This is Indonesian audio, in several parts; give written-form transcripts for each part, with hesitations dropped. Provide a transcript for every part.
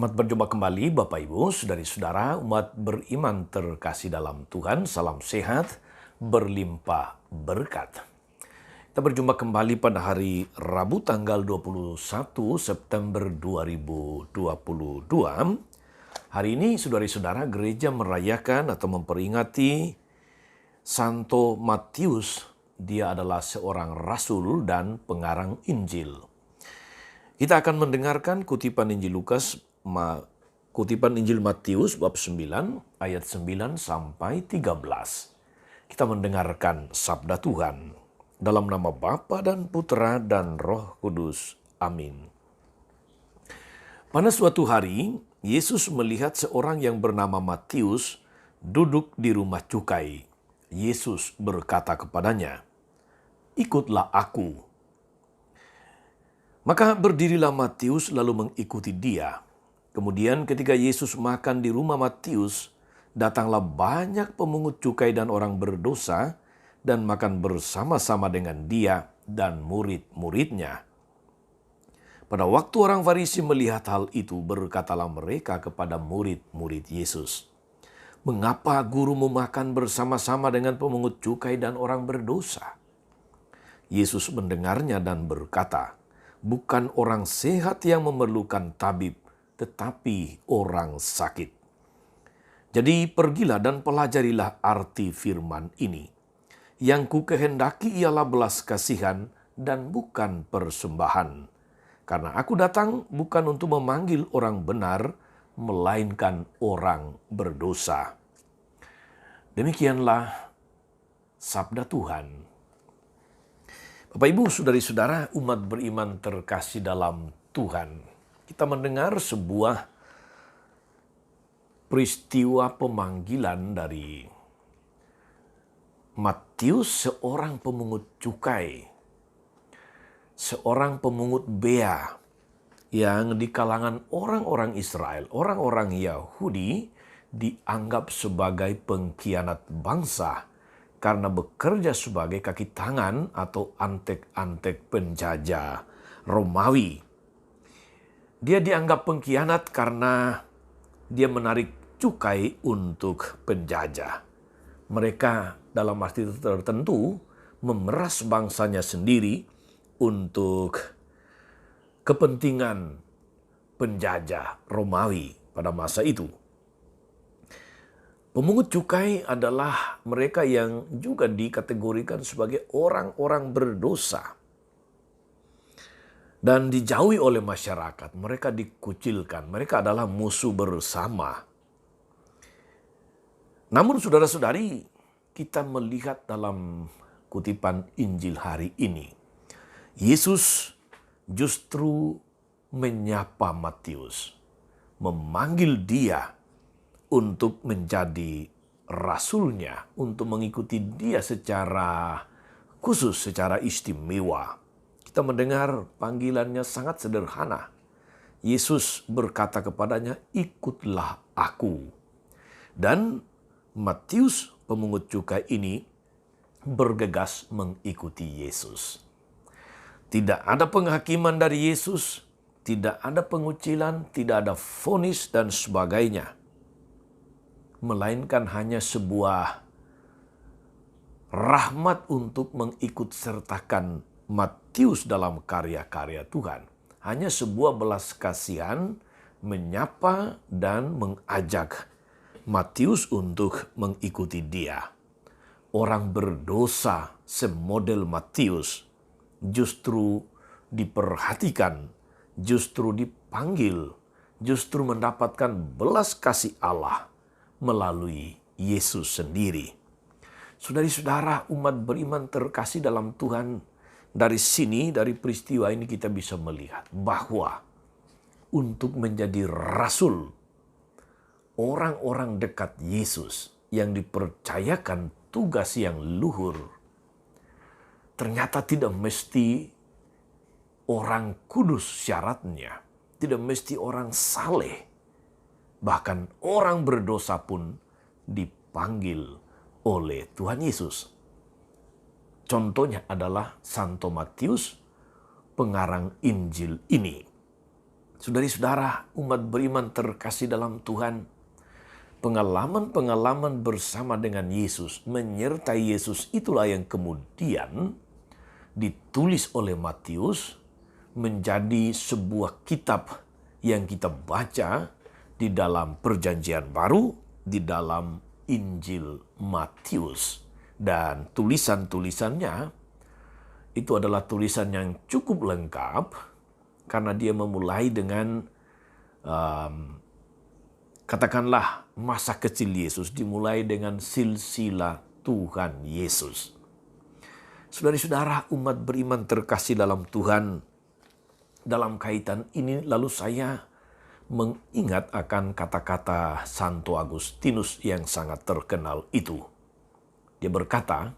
Selamat berjumpa kembali Bapak Ibu, saudari-saudara, umat beriman terkasih dalam Tuhan. Salam sehat, berlimpah berkat. Kita berjumpa kembali pada hari Rabu tanggal 21 September 2022. Hari ini saudari-saudara, gereja merayakan atau memperingati Santo Matius. Dia adalah seorang rasul dan pengarang Injil. Kita akan mendengarkan kutipan Injil Matius bab 9 ayat 9 sampai 13. Kita mendengarkan sabda Tuhan dalam nama Bapa dan Putra dan Roh Kudus. Amin. Pada suatu hari, Yesus melihat seorang yang bernama Matius duduk di rumah cukai. Yesus berkata kepadanya, "Ikutlah aku." Maka berdirilah Matius lalu mengikuti dia. Kemudian ketika Yesus makan di rumah Matius, datanglah banyak pemungut cukai dan orang berdosa dan makan bersama-sama dengan dia dan murid-muridnya. Pada waktu orang Farisi melihat hal itu, berkatalah mereka kepada murid-murid Yesus, "Mengapa guru makan bersama-sama dengan pemungut cukai dan orang berdosa?" Yesus mendengarnya dan berkata, "Bukan orang sehat yang memerlukan tabib, tetapi orang sakit. Jadi pergilah dan pelajarilah arti firman ini. Yang ku kehendaki ialah belas kasihan dan bukan persembahan. Karena aku datang bukan untuk memanggil orang benar, melainkan orang berdosa." Demikianlah sabda Tuhan. Bapak Ibu, saudari-saudara, umat beriman terkasih dalam Tuhan. Kita mendengar sebuah peristiwa pemanggilan dari Matius, seorang pemungut cukai, seorang pemungut bea yang di kalangan orang-orang Israel, orang-orang Yahudi, dianggap sebagai pengkhianat bangsa karena bekerja sebagai kaki tangan atau antek-antek penjajah Romawi. Dia dianggap pengkhianat karena dia menarik cukai untuk penjajah. Mereka dalam arti tertentu memeras bangsanya sendiri untuk kepentingan penjajah Romawi pada masa itu. Pemungut cukai adalah mereka yang juga dikategorikan sebagai orang-orang berdosa dan dijauhi oleh masyarakat. Mereka dikucilkan, mereka adalah musuh bersama. Namun saudara-saudari, kita melihat dalam kutipan Injil hari ini, Yesus justru menyapa Matius, memanggil dia untuk menjadi rasulnya, untuk mengikuti dia secara khusus, secara istimewa. Kita mendengar panggilannya sangat sederhana. Yesus berkata kepadanya, "Ikutlah aku." Dan Matius, pemungut cukai ini, bergegas mengikuti Yesus. Tidak ada penghakiman dari Yesus, tidak ada pengucilan, tidak ada vonis dan sebagainya, melainkan hanya sebuah rahmat untuk mengikut sertakan Matius dalam karya-karya Tuhan. Hanya sebuah belas kasihan menyapa dan mengajak Matius untuk mengikuti dia. Orang berdosa semodel Matius justru diperhatikan, justru dipanggil, justru mendapatkan belas kasih Allah melalui Yesus sendiri. Saudari-saudara, umat beriman terkasih dalam Tuhan, dari sini, dari peristiwa ini kita bisa melihat bahwa untuk menjadi rasul, orang-orang dekat Yesus yang dipercayakan tugas yang luhur, ternyata tidak mesti orang kudus syaratnya, tidak mesti orang saleh. Bahkan orang berdosa pun dipanggil oleh Tuhan Yesus. Contohnya adalah Santo Matius, pengarang Injil ini. Saudari-saudara, umat beriman terkasih dalam Tuhan, pengalaman-pengalaman bersama dengan Yesus, menyertai Yesus, itulah yang kemudian ditulis oleh Matius menjadi sebuah kitab yang kita baca di dalam Perjanjian Baru, di dalam Injil Matius. Dan tulisan-tulisannya itu adalah tulisan yang cukup lengkap karena dia memulai dengan katakanlah masa kecil Yesus, dimulai dengan silsilah Tuhan Yesus. Saudara-saudara, umat beriman terkasih dalam Tuhan, dalam kaitan ini lalu saya mengingat akan kata-kata Santo Agustinus yang sangat terkenal itu. Dia berkata,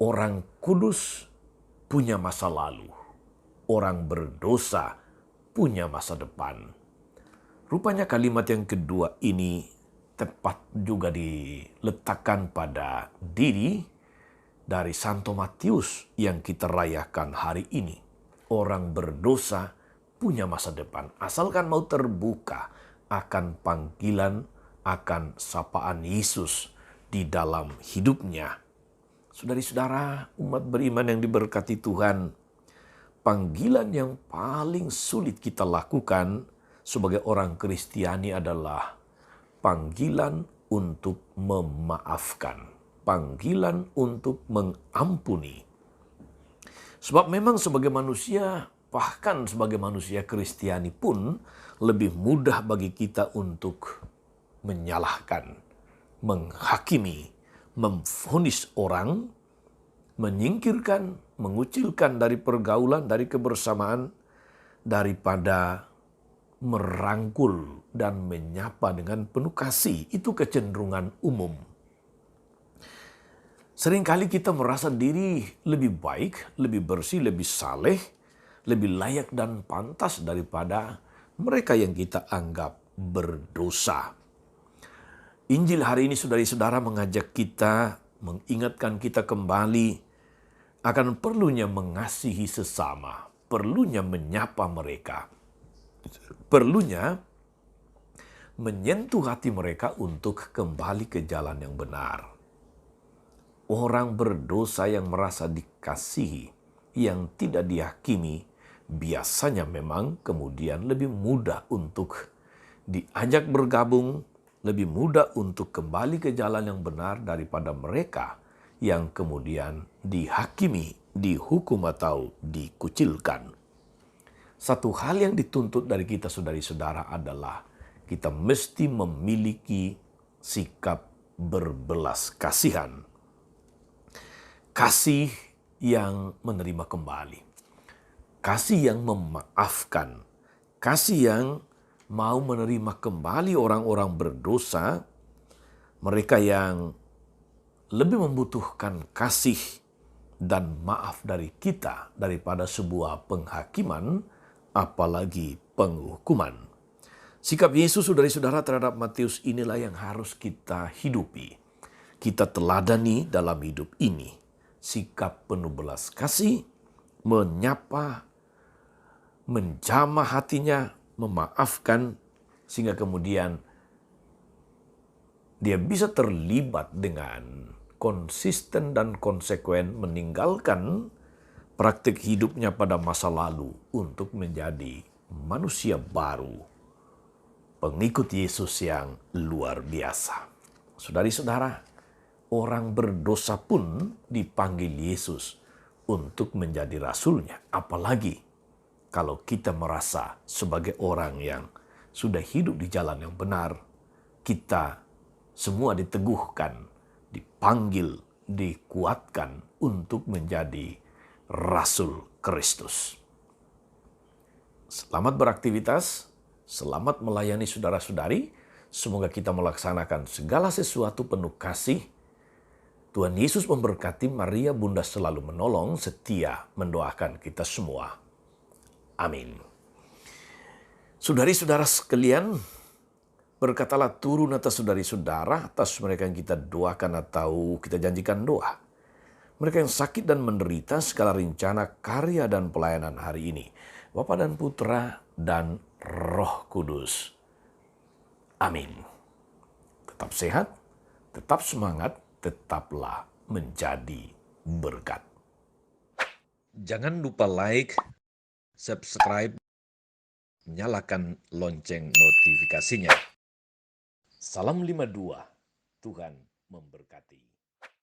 orang kudus punya masa lalu, orang berdosa punya masa depan. Rupanya kalimat yang kedua ini tepat juga diletakkan pada diri dari Santo Matius yang kita rayakan hari ini. Orang berdosa punya masa depan, asalkan mau terbuka akan panggilan, akan sapaan Yesus di dalam hidupnya. Saudari-saudara, umat beriman yang diberkati Tuhan, panggilan yang paling sulit kita lakukan sebagai orang Kristiani adalah panggilan untuk memaafkan, panggilan untuk mengampuni. Sebab memang sebagai manusia, bahkan sebagai manusia Kristiani pun lebih mudah bagi kita untuk menyalahkan, menghakimi, memvonis orang, menyingkirkan, mengucilkan dari pergaulan, dari kebersamaan, daripada merangkul dan menyapa dengan penuh kasih. Itu kecenderungan umum. Seringkali kita merasa diri lebih baik, lebih bersih, lebih saleh, lebih layak dan pantas daripada mereka yang kita anggap berdosa. Injil hari ini saudari-saudara mengajak kita, mengingatkan kita kembali akan perlunya mengasihi sesama, perlunya menyapa mereka, perlunya menyentuh hati mereka untuk kembali ke jalan yang benar. Orang berdosa yang merasa dikasihi, yang tidak dihakimi, biasanya memang kemudian lebih mudah untuk diajak bergabung, lebih mudah untuk kembali ke jalan yang benar daripada mereka yang kemudian dihakimi, dihukum atau dikucilkan. Satu hal yang dituntut dari kita saudari-saudara adalah kita mesti memiliki sikap berbelas kasihan. Kasih yang menerima kembali. Kasih yang memaafkan. Kasih yang mau menerima kembali orang-orang berdosa. Mereka yang lebih membutuhkan kasih dan maaf dari kita daripada sebuah penghakiman, apalagi penghukuman. Sikap Yesus saudara-saudara terhadap Matius inilah yang harus kita hidupi. Kita teladani dalam hidup ini. Sikap penuh belas kasih, menyapa, menjamah hatinya, memaafkan, sehingga kemudian dia bisa terlibat dengan konsisten dan konsekuen meninggalkan praktik hidupnya pada masa lalu untuk menjadi manusia baru, pengikut Yesus yang luar biasa. Saudari-saudara, orang berdosa pun dipanggil Yesus untuk menjadi rasulnya. Apalagi kalau kita merasa sebagai orang yang sudah hidup di jalan yang benar, kita semua diteguhkan, dipanggil, dikuatkan untuk menjadi Rasul Kristus. Selamat beraktivitas, selamat melayani saudara-saudari. Semoga kita melaksanakan segala sesuatu penuh kasih. Tuhan Yesus memberkati. Maria Bunda selalu menolong, setia mendoakan kita semua. Amin. Saudari-saudara sekalian, berkatalah turun atas saudari-saudara, atas mereka yang kita doakan atau kita janjikan doa. Mereka yang sakit dan menderita segala rencana, karya, dan pelayanan hari ini. Bapa dan Putra dan Roh Kudus. Amin. Tetap sehat, tetap semangat, tetaplah menjadi berkat. Jangan lupa like, subscribe, nyalakan lonceng notifikasinya. Salam 52, Tuhan memberkati.